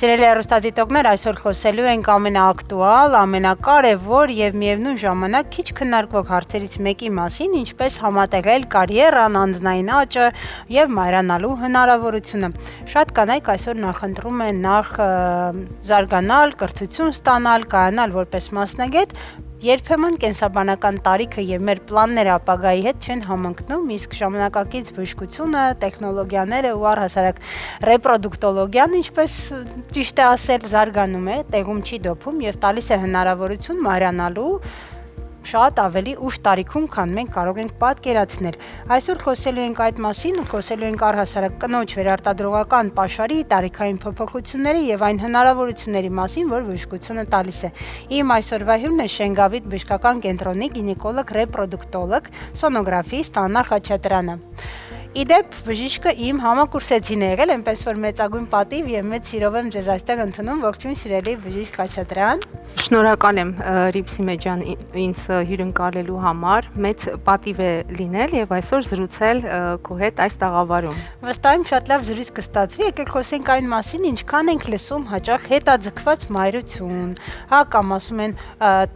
Սիրելի հեռուստադիտողներ, այսօր խոսելու ենք ամենաակտուալ, ամենակարևոր եւ միևնույն ժամանակ քիչ քննարկվող հարցերից մեկի մասին, ինչպես համատեղել կարիերան, անձնային աճը եւ մայրանալու հնարավորությունը։ Շատ կանայք այսօր նախընտրում են նախ զարգանալ, կրթություն ստանալ, կայանալ որպես մասնագետ, երբեմն կենսաբանական տարիքը եւ մեր պլանները ապագայի հետ չեն համընկնում, իսկ ժամանակակից բժշկությունը, տեխնոլոգիաները ու առհասարակ ռեպրոդուկտոլոգիան, ինչպես ճիշտ է ասել, զարգանում է, տեղում չի դոփում եւ տալիս է հնարավորություն մայրանալու շատ ավելի ուշ տարիքում, քան մենք կարող ենք պատկերացնել։ Այսօր խոսելու ենք այդ մասին, խոսելու ենք առհասարակ կնոջ վերարտադրողական պաշարի, տարիքային փոփոխությունների եւ այն հնարավորությունների մասին, որ բժշկությունը տալիս է։ Իմ այսօրվա հյուրն է Շենգավիթ բժշկական կենտրոնի գինեկոլոգ, ռեպրոդուկտոլոգ, սոնոգրաֆիստ Աննա Խաչատրյանը։ Իդեպ բժիշկը իմ համակուրսեցին է եղել, այնպես որ մեծագույն պատիվ եւ մեծ սիրով եմ ձեզ այստեղ ընդունում։ Ողջույն սիրելի բժիշկ Խաչատրյան։ Շնորհակալ եմ Ռիփսիմե ջան ինձ հյուրընկալելու համար, մեծ պատիվ է լինել եւ այսօր զրուցել քո հետ այս տաղավարում։ Վստահ եմ շատ լավ զրույց կստացվի, եկեք խոսենք այն մասին, ինչքան ենք լսում հաճախ հետաձգված մայրություն, հա, կամ ասում են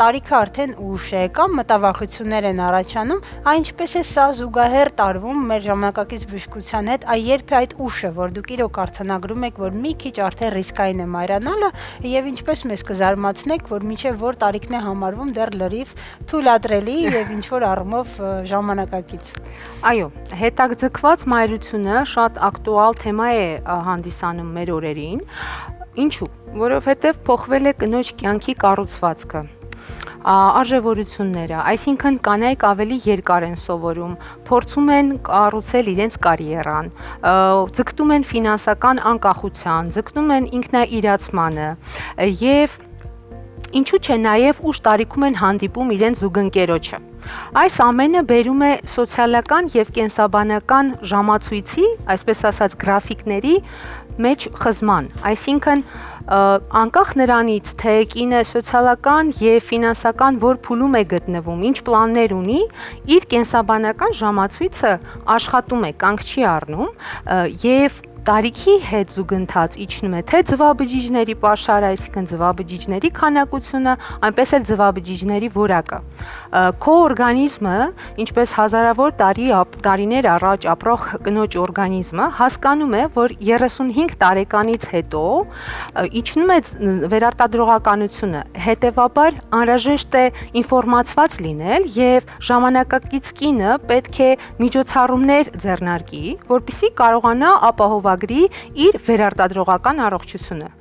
տարիքը արդեն ուշ է, կամ մտավախություններ են առաջանում, այն ինչպես է սա զուգահեռ տարվում մեր ժամանակակից բժշկության հետ, երբ է այդ ուշը, որ դուք իրոք արձանագրում եք, որ մի քիչ արդեն ռիսկային է մայրանալը, եւ ինչպես մեզ կզարմացնեք, որ մինչեւ որ տարիքն է համարվում դեռ լրիվ թույլատրելի եւ ինչ որ առումով ժամանակակից։ Այո, հետաձգված մայրությունը շատ ակտուալ թեմա է հանդիսանում մեր օրերին։ Ինչու՞, որովհետեւ փոխվել է կնոջ կյանքի կառուցվածքը, արժևորությունները, այսինքն կանայք ավելի երկար են սովորում, փորձում են կառուցել իրենց կարիերան, ձգտում են ֆինանսական անկախության, ձգտում են ինքնաիրացմանը եւ ինչու՞ չէ նաև ուշ տարիքում են հանդիպում իրենց զուգընկերոջը։ Այս ամենը բերում է սոցիալական եւ կենսաբանական ժամացույցի, այսպես ասած գրաֆիկների մեջ խզման, այսինքն անկախ նրանից, թե կինը սոցիալական եւ ֆինանսական որ փուլում է գտնվում, ինչ պլաններ ունի, իր կենսաբանական ժամացույցը աշխատում է, կանգ չի առնում եւ տարիքի հետ զուգընթաց իջնում է թե ձվաբջիջների պաշարը, այսինքն ձվաբջիջների քանակությունը, այնպես էլ ձվաբջիջների որակը։ Քո օրգանիզմը, ինչպես հազարավոր տարիներ առաջ ապրող կնոջ օրգանիզմը, հասկանում է, որ 35 տարեկանից հետո իջնում է վերարտադրողականությունը, հետևաբար անհրաժեշտ է ինֆորմացված լինել եւ ժամանակակից կինը պետք է միջոցառումներ ձեռնարկի, որպեսզի կարողանա ապահովագրի իր վերարտադրողական առողջությունը։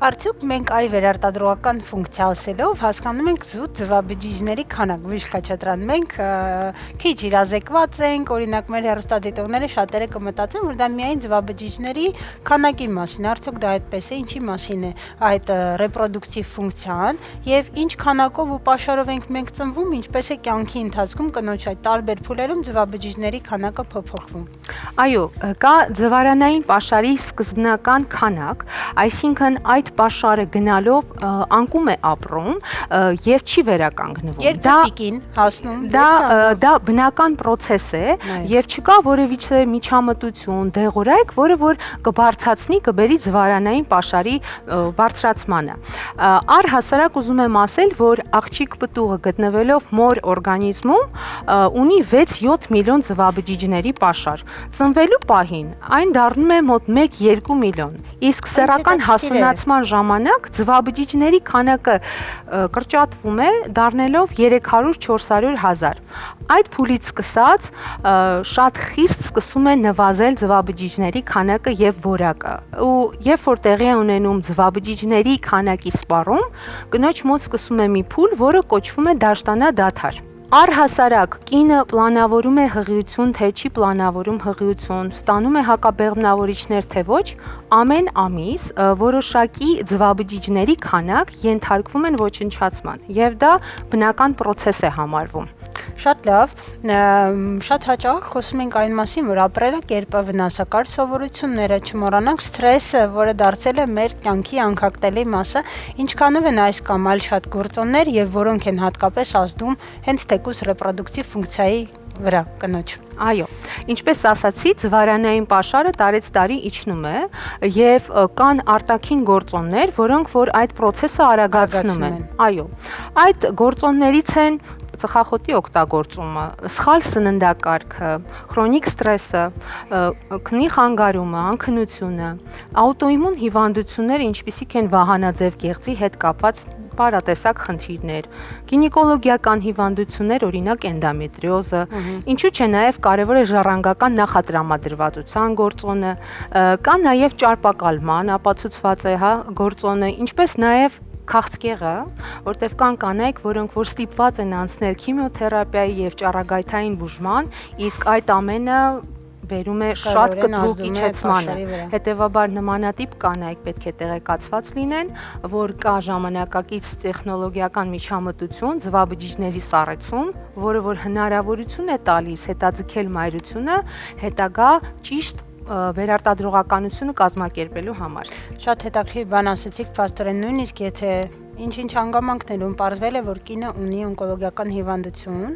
Արդյոք մենք այ վերարտադրողական ֆունկցիա ասելով հասկանում ենք զուտ ձվաբջիջների քանակ, բժիշկ Խաչատրյան, մենք քիչ իրազեկված ենք, օրինակ մեր հեռուստադիտողները շատերը կմտածեն, որ դա միայն ձվաբջիջների քանակի մասին, արդյոք դա այդպես է, ինչի մասին է այդ ռեպրոդուկտիվ ֆունկցիան եւ ինչ քանակով ու պաշարով ենք մենք ծնվում, ինչպես է կյանքի ընթացքում կնոջ այդ տարբեր փուլերում ձվաբջիջների քանակը փոփոխվում։ Այո, կա ձվարանային պաշարի սկզբնական քանակ, այսինքն այդ պաշարը գնալով անկում է ապրում եւ չի վերականգնվում։ Երբ պիկին հասնում, դա բնական process է եւ չկա որևիցե միջամտություն, դեղորայք, որը որ կբարձրացնի, կբերի ձվարանային պաշարի բարձրացմանը։ Առհասարակ ուզում եմ ասել, որ աղջիկ պտուղը գտնվելով մոր օրգանիզմում ունի 6-7 միլիոն ձվաբջիջների պաշար։ Ծնվելու պահին այն դառնում է մոտ 1-2 միլիոն։ Իսկ սեռական հասունացման ժամանակ ձվաբջիջների քանակը կրճատվում է, դառնելով 300-400 հազար։ Այդ փուլից սկսած շատ խիստ սկսում է նվազել ձվաբջիջների քանակը եւ որակը։ Ու երբ որ տեղի է ունենում ձվաբջիջների քանակի սպառում, կնոջ մոտ սկսում է մի փուլ, որը կոչվում է դաշտանադադար։ Առհասարակ կինը պլանավորում է հղիություն, թե չի պլանավորում հղիություն, ստանում է հակաբեղմնավորիչներ, թե ոչ, ամեն ամիս որոշակի ձվաբջիջների քանակ ենթարկվում են ոչնչացման եւ դա բնական process է համարվում։ Շատ լավ, շատ հաճախ խոսում ենք այն մասին, որ ապրելակերպը, վնասակար սովորությունները, չմոռանանք սթրեսը, որը դարձել է մեր կյանքի անկախտելի մասը, ինչքանով են այս կամ այլ շատ գործոններ եւ որոնք են հատկապես ազդում հենց թեկուզ ռեպրոդուկտիվ ֆունկցիայի վրա կնոջ։ Այո, ինչպես ասացի, ձվարանային պաշարը տարեց տարի իջնում է եւ կան արտաքին գործոններ, որոնք որ այդ process-ը արագացնում են։ Այո, այդ գործոններից են ծխախոտի օգտագործումը, սխալ սննդակարգը, քրոնիկ ստրեսը, քնի խանգարումը, անքնությունը, աուտոիմուն հիվանդությունները, ինչպիսիք են վահանաձև գեղձի հետ կապված պարատեսակ խնդիրներ, գինեկոլոգիական հիվանդություններ, օրինակ էնդոմետրիոզը, ինչու՞ չէ նաև կարևոր է ժառանգական նախատրամադրվածության գործոնը, կա նաև ճարպակալման ապացուցված է, գործոնը, ինչպես նաև քաղցկեղը, որտեղ կան կանայք, որոնք որ ստիպված են անցնել քիմիոթերապիայի եւ ճառագայթային բուժման, իսկ այդ ամենը բերում է շատ կտրուկ իջեցմանը։ Հետևաբար նմանատիպ կանայք պետք է տեղեկացված լինեն, որ կա ժամանակակից տեխնոլոգիական միջամտություն, ձվաբջիջների սառեցում, որը որ հնարավորություն է տալիս հետաձգել մայրությունը հետագա ճիշտ վերարտադրողականությունը կազմակերպելու համար։ Շատ հետաքրքիր բան ասացիք, փաստորեն նույնիսկ եթե ինչ-ինչ հանգամանքներում պարզվել է, որ կինը ունի օնկոլոգիական հիվանդություն,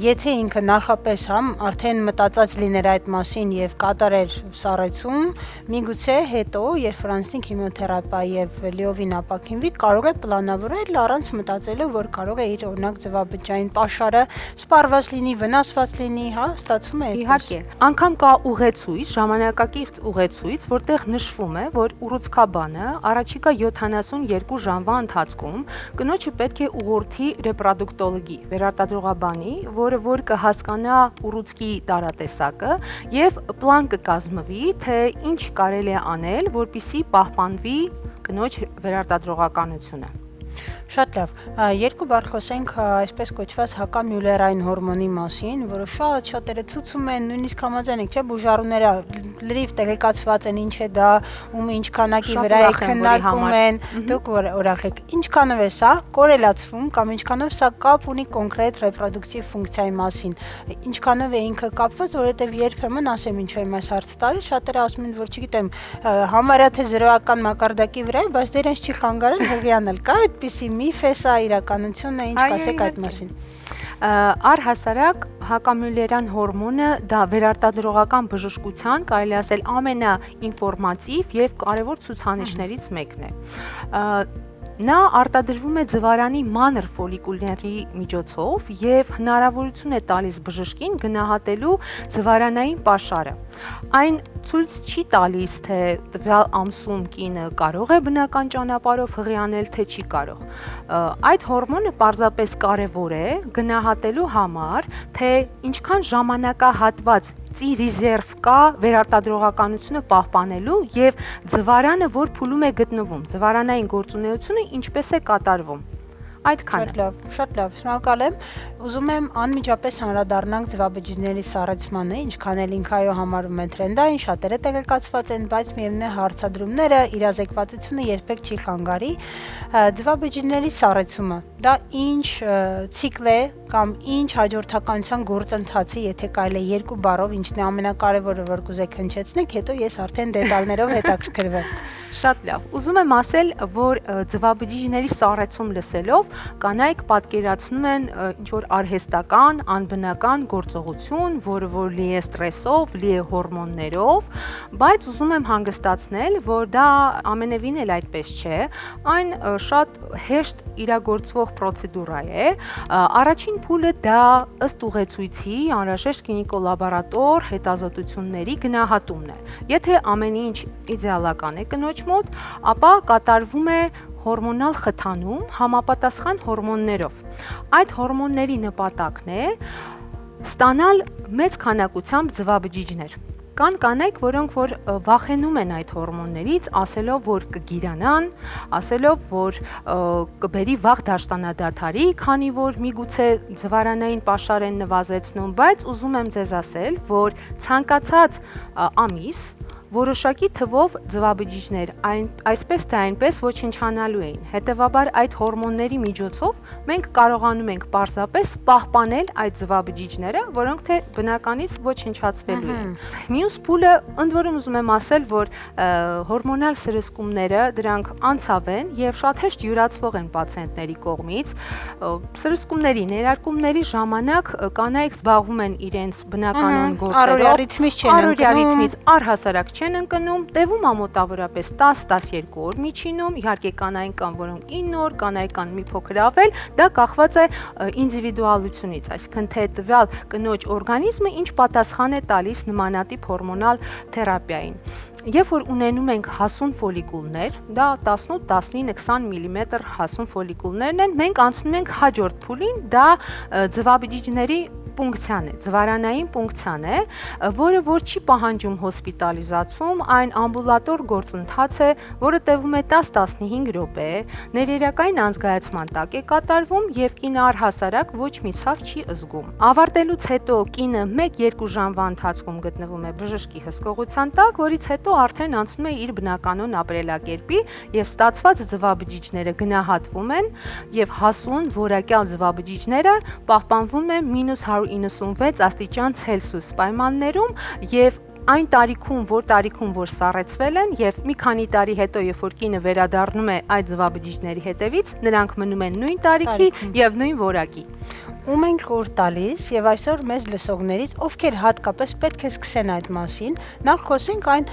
եթե ինքը նախապես արդեն մտածած լիներ այդ մասին եւ կատարեր սառեցում, միգուցե հետո, երբ ֆրանսնի քիմիոթերապիա եւ լիովին ապակինվի, կարող է պլանավորել առանց մտածելու, որ կարող է իր օրինակ ձվաբջջային պաշարը սպառված լինի, վնասված լինի, ստացվում է այդպես։ Իհարկե, անգամ կա ուղեցույց, ժամանակակից ուղեցույց, որտեղ նշվում է, որ ուռուցքաբանը առաջիկա 72 ժամվա ընթացքում կնոջը պետք է ուղղորդի ռեպրոդուկտոլոգի, վերարտադրողաբանի, որը որ կհասկանա ուռուցքի տարատեսակը եւ պլան կկազմվի, թե ինչ կարելի է անել, որպեսզի պահպանվի կնոջ վերարտադրողականությունը։ Շատ լավ, երկու բառ խոսենք այսպես կոչված հակամյուլերային հորմոնի մասին, որը շատերը ցուցում են, նույնիսկ համաձայն եք, չէ, բուժառուները լրիվ տեղեկացված են ինչ է դա, ում ինչ քանակի վրա է քննարկում են, դուք ուրախ եք, ինչքանով է սա կորելացվում կամ ինչքանով սա կապ ունի կոնկրետ ռեպրոդուկտիվ ֆունկցիայի մասին, ինչքանով է ինքը կապված, որովհետև երբեմն ասեմ ինչու եմ այս հարցը տալիս, շատերը ասում են, որ չգիտեմ, համարյա թե զրոյական մակարդակի վրա է, բայց դե իրենց չի խանգարել հեղիանել, կա այդպիսի միֆ է սա, իրականությունն է, ինչ կասեք այդ մասին։ Առհասարակ հակամյուլերյան հորմոնը դա վերարտադրողական բժշկության կարելի ասել ամենաինֆորմատիվ եւ կարեւոր ցուցանիշներից մեկն է։ Նա արտադրվում է ձվարանի մանր ֆոլիկուլների միջոցով եւ հնարավորություն է տալիս բժշկին գնահատելու ձվարանային պաշարը։ Այն ցույց չի տալիս, թե տվյալ ամսում կինը կարող է բնական ճանապարհով հղիանել, թե չի կարող։ Այդ հորմոնը պարզապես կարևոր է գնահատելու համար, թե ինչքան ժամանակահատված ծի ռեզերվ կա վերարտադրողականությունը պահպանելու եւ ձվարանը որ փուլում է գտնվում, ձվարանային գործունեությունը ինչպես է կատարվում։ Այդքանը։ Շատ լավ, շնորհակալ եմ։ Ուզում եմ անմիջապես անդրադառնանք ձվաբջիջների սառեցմանը, ինչքան էլ ինքը այո համարում են թրենդային, շատերը տեղեկացված են, բայց միևնույն է հարցադրումները, իրազեկվածությունը երբեք չի խանգարի։ Ձվաբջիջների սառեցումը, դա ինչ ցիկլ է կամ ինչ հաջորդականության գործընթացի, եթե կարելի է երկու բառով, ինչն է ամենակարևորը, որ կուզեք հնչեցնեք, հետո ես արդեն դետալներով հետաքրքրվեմ։ Շատ լավ։ Ուզում եմ ասել, որ ձվաբջիջների սառեցում լսելով կանայք պատկերացնում են ինչ որ արհեստական, անբնական գործողություն, որը որ լի է ստրեսով, լի է հորմոններով, բայց ուզում եմ հանգստացնել, որ դա ամենևին էլ այդպես չէ, այն շատ հեշտ իրագործվող պրոցեդուրա է։ Առաջին փուլը դա ըստ ուղեցույցի անհրաժեշտ գինեկոլաբորատոր հետազոտությունների գնահատումն է։ Եթե ամեն ինչ իդեալական է կնոջ մոտ, ապա կատարվում է հորմոնալ խթանում համապատասխան հորմոններով։ Այդ հորմոնների նպատակն է ստանալ մեծ քանակությամբ ձվաբջիջներ։ Կան կանայք, որոնք որ վախենում են այդ հորմոններից, ասելով, որ կգիրանան, ասելով, որ կբերի վաղ դաշտանադադարի, քանի որ միգուցե ձվարանային պաշար են նվազեցնում, բայց ուզում եմ ձեզ ասել, որ ցանկացած ամիս, որոշակի թվով ձվաբջիջներ այսպես թե այնպես ոչնչանալու էին։ Հետևաբար այդ հորմոնների միջոցով մենք կարողանում ենք պարզապես պահպանել այդ ձվաբջիջները, որոնք թե բնականից ոչնչացվելու են։ Մյուս փուլը, ընդ որում ուզում եմ ասել, որ հորմոնալ սրսկումները դրանք անցավ են եւ շատ հեշտ յուրացվող են պացիենտների կողմից։ Սրսկումների, ներարկումների ժամանակ կանայք զբաղվում են իրենց բնականon գործերով, առօրյա ռիթմից առհասարակ չեն ընկնում, տևում է մոտավորապես 10-12 օր միջինում, իհարկե կանայք կան, որոնք 9 օր, կանայք կան մի փոքր ավել, դա կախված է ինդիվիդուալությունից, այսինքն թե տվյալ կնոջ օրգանիզմը ինչ պատասխան է տալիս նմանատիպ հորմոնալ թերապիային։ Երբ որ ունենում ենք հասուն ֆոլիկուլներ, դա 18, 19, 20 մմ հասուն ֆոլիկուլներն են, մենք անցնում ենք հաջորդ փուլին, դա ձվաբջիջների պունկցիան է, ձվարանային պունկցիան է, որը որ չի պահանջում հոսպիտալիզացում, այն ամբուլատոր գործընթաց է, որը տևում է 10-15 րոպե, ներերակային անզգայացման տակ է կատարվում եւ կինը առհասարակ ոչ մի ցավ չի զգում։ Ավարտելուց հետո կինը 1-2 ժամվա ընթացքում գտնվում է բժշկի հսկողության տակ, որից հետո արդեն անցնում է իր բնականon ապրելակերպի եւ ստացված ձվաբջիջները գնահատվում են եւ հասուն որակյալ ձվաբջիջները պահպանվում են -196 աստիճան Ցելսիուս պայմաններում եւ այն տարիքում, որ սառեցվել են եւ մի քանի տարի հետո, երբ որ կինը վերադառնում է այդ ձվաբջիջների հետևից, նրանք մնում են նույն տարիքի եւ նույն որակի։ Ում ենք օր տալիս եւ այսօր մեզ լսողներից, ովքեր հատկապես պետք է սկսեն այդ մասին, նախ խոսենք այն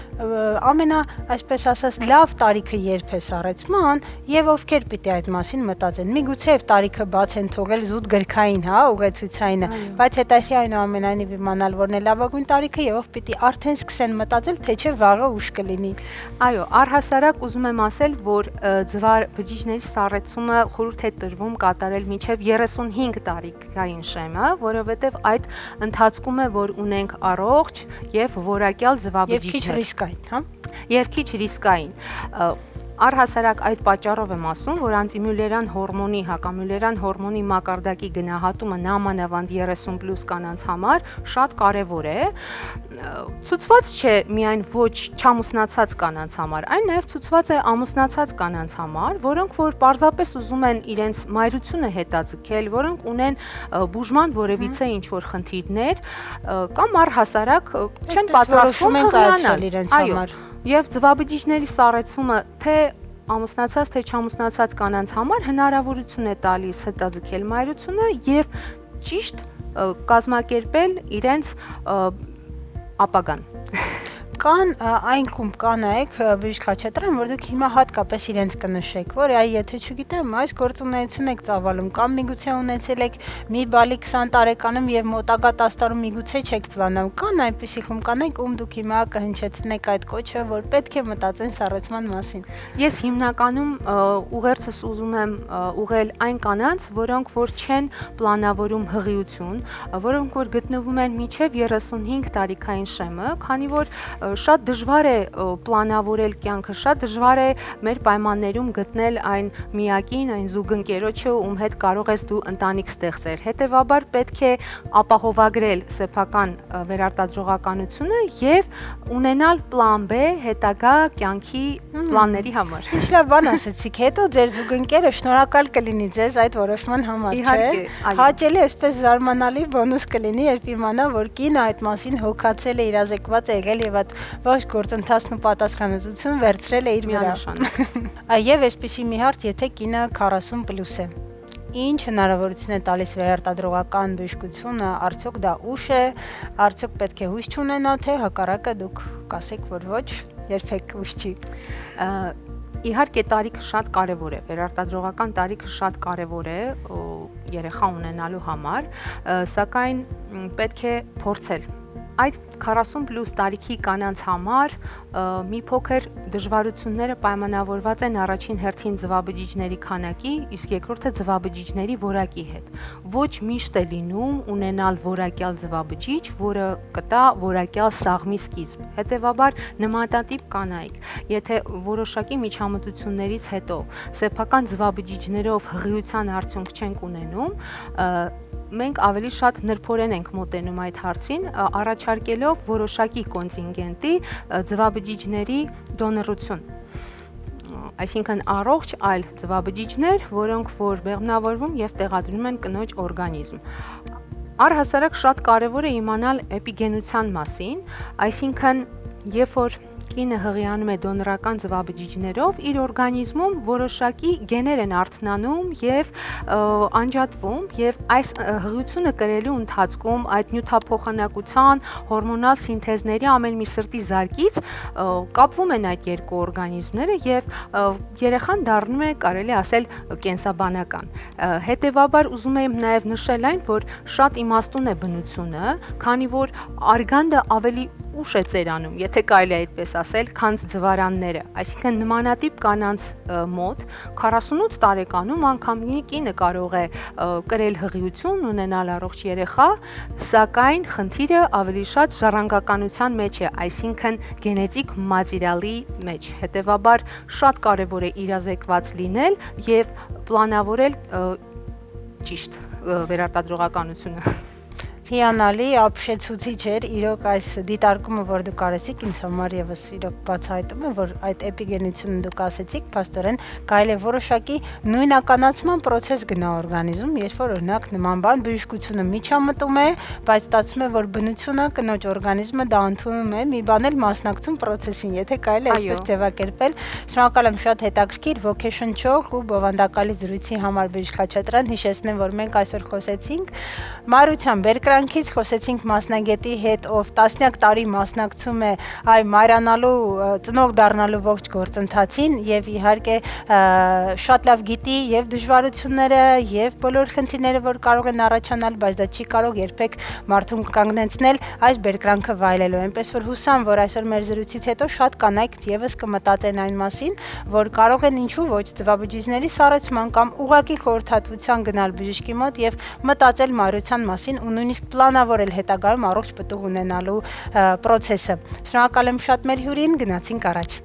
այսպես ասած, լավ տարիքը երբ է սառեցման եւ ովքեր պիտի այդ մասին մտածեն։ Միգուցե եւ տարիքը բաց են թողել զուտ գրքային, ուղեցույցայինը, բայց հետաքրքիր այնուամենայնիվ իմանալ, որն է լավագույն տարիքը եւ ով պիտի արդեն սկսեն մտածել, թե չէ վաղը ուշ կլինի։ Այո, առհասարակ ուզում եմ ասել, որ ձվաբջիջների սառեցումը խորհուրդ է տրվում կատարել մինչև 35 տարեկան շեմը, որովհետև այդ ընթացքում է, որ ունենք առողջ եւ որակյալ ձվաբջիջներ։ Եվ քիչ ռիսկային, Եվ քիչ ռիսկային։ Առհասարակ այդ պատճառով եմ ասում, որ անտիմյուլերան հորմոնի, հակամյուլերան հորմոնի մակարդակի գնահատումը նամանավանդ 30+ կանանց համար շատ կարևոր է։ Ցուցված չէ միայն ոչ չամուսնացած կանանց համար, այն նաև ցուցված է ամուսնացած կանանց համար, որոնք որ պարզապես ուզում են իրենց մայրությունը հետաձգել, որոնք ունեն բուժման որևիցե ինչ-որ խնդիրներ, կամ առհասարակ չեն պատրաստվում հղիանալ իրենց համար։ Եվ ձվաբջիջների սառեցումը թե ամուսնացած թե չամուսնացած կանանց համար հնարավորություն է տալիս հետաձգել մայրությունը եւ ճիշտ կազմակերպել իրենց ապագան։ Կան այնքան կանայք բժիշկ Խաչատրյան, որ դուք հիմա հատկապես իրենց կնշեք, որ եթե չգիտեմ, այս գործունեություն եք ծավալում կամ միգուցե ունեցել եք մի բալի 20 տարեկանում եւ մոտակա 10 տարում միգուցե չեք պլանում։ Կան այնպիսի խումբ կանայք, ում դուք հիմա կհնչեցնեք այդ կոչը, որ պետք է մտածեն սառեցման մասին։ Ես հիմնականում ուղերձս ուզում եմ ուղղել այն կանանց, որոնք որ չեն պլանավորում հղիություն, որոնք որ գտնվում են մինչև 35 տարեկան շեմը, քանի որ շատ դժվար է պլանավորել կյանքը, շատ դժվար է մեր պայմաններում գտնել այն միակին, այն զուգընկերոջը, ում հետ կարող ես դու ընտանիք ստեղծել։ Հետևաբար պետք է ապահովագրել սեփական վերարտադրողականությունը եւ ունենալ պլան B հետագա կյանքի պլանների համար։ Ինչ լավ բան ասեցիք, հետո ձեր զուգընկերը շնորհակալ կլինի ձեզ այդ որոշման համար, չէ՞։ Հաճելի այսպես զարմանալի բոնուս կլինի, երբ իմանա, որ կինը այդ մասին հոգացել է, իրազեկված է եղել եւ այդ ոչ գործընթացն ու պատասխանատվություն վերցրել է իր վրա։ Եվ այսպեսի մի հարց, եթե կինը 40+ է, ինչ հնարավորություն է տալիս վերարտադրողական բժշկությունը, արդյոք դա ուշ է, արդյոք պետք է հույս չունենալ, թե հակառակը դուք կասեք, որ ոչ, երբեք ուշ չի։ Իհարկե տարիքը շատ կարևոր է, վերարտադրողական տարիքը շատ կարևոր է երեխա ունենալու համար, սակայն պետք է փորձել։ Այդ 40+ տարիքի կանանց համար մի փոքր դժվարությունները պայմանավորված են առաջին հերթին ձվաբջիջների քանակի, իսկ երկրորդը ձվաբջիջների որակի հետ։ Ոչ միշտ է լինում ունենալ որակյալ ձվաբջիջ, որը կտա որակյալ սաղմի սկիզբ։ Հետևաբար նմանատիպ կանայք, եթե որոշակի միջամտություններից հետո սեփական ձվաբջիջներով հղիության արդյունք չենք ունենում, մենք ավելի շատ նրբորեն ենք մոտենում այդ հարցին, առաջարկելով ձևով որոշակի կոնտինգենտի ձվաբջիջների դոնորություն։ Այսինքն առողջ այլ ձվաբջիջներ, որոնք որ բեղմնավորվում եւ տեղադրվում են կնոջ օրգանիզմ։ Առհասարակ շատ կարևոր է իմանալ էպիգենության մասին, այսինքն երբ որ կինը հղիանում է դոնորական ձվաբջիջներով, իր օրգանիզմում որոշակի գեներ են արթնանում եւ անջատվում եւ այս հղիությունը կրելու ընթացքում այդ նյութափոխանակության, հորմոնալ սինթեզների ամեն մի սրտի զարկից կապվում են այդ երկու օրգանիզմները եւ երեխան դառնում է, կարելի ասել, կենսաբանական։ Հետևաբար ուզում եմ նաեւ նշել այն, որ շատ իմաստուն է բնությունը, քանի որ արգանդը ավելի ուշ է ծերանում, եթե կարելի է այդպես ասել, քան ձվարանները։ Այսինքն նմանատիպ կանանց մոտ 48 տարեկանում անգամ կինը կարող է կրել հղիություն, ունենալ առողջ երեխա, սակայն խնդիրը ավելի շատ ժառանգականության մեջ է, այսինքն գենետիկ մատերիալի մեջ։ Հետևաբար շատ կարևոր է իրազեկված լինել եւ պլանավորել ճիշտ վերարտադրողականությունը։ Հիանալի, ապշեցուցիչ էր, իրոք այս դիտարկումը, որ դուք արեցիք, ինձ համար եւս իրոք բացահայտում է, որ այդ էպիգենությունը դուք ասեցիք, փաստորեն կարելի է որոշակի նույնականացման process գնա օրգանիզմում, երբ որ օրինակ նման բան բժշկությունը միջամտում է, բայց ստացվում է, որ բնությունը կնոջ օրգանիզմը դա ընդունում է, մի բան էլ մասնակցում process-ին, եթե կարելի է այսպես ձևակերպել։ Շնորհակալ եմ, շատ հետաքրքիր, ոգեշնչող ու բովանդակալի զրույցի համար բժիշկ Խաչատրյան, հիշեցնեմ, որ մենք այսօր խոսեցինք Մարության Բերկրանքից, խոսեցինք մասնագետի հետ, ով տասնյակ տարի մասնակցում է այ մայրանալու, ծնող դառնալու ողջ գործընթացին եւ իհարկե շատ լավ գիտի եւ դժվարությունները եւ բոլոր խնդիրները, որ կարող են առաջանալ, բայց դա չի կարող երբեք մարդուն կանգնեցնել այս բերկրանքը վայելելու։ Այնպես որ հուսամ, որ այսօր մեր զրույցից հետո շատ կանայք եւս կմտածեն այն մասին, որ կարող են ինչու ոչ ձվաբջիջների սառեցման կամ ուղղակի խորհրդատվության գնալ բժշկի մոտ եւ մտածել մայրության մասին ու նույնիսկ պլանավորել հետագայում առողջ պտուղ ունենալու process-ը։ Շնորհակալ եմ շատ մեր հյուրին, գնացինք առաջ։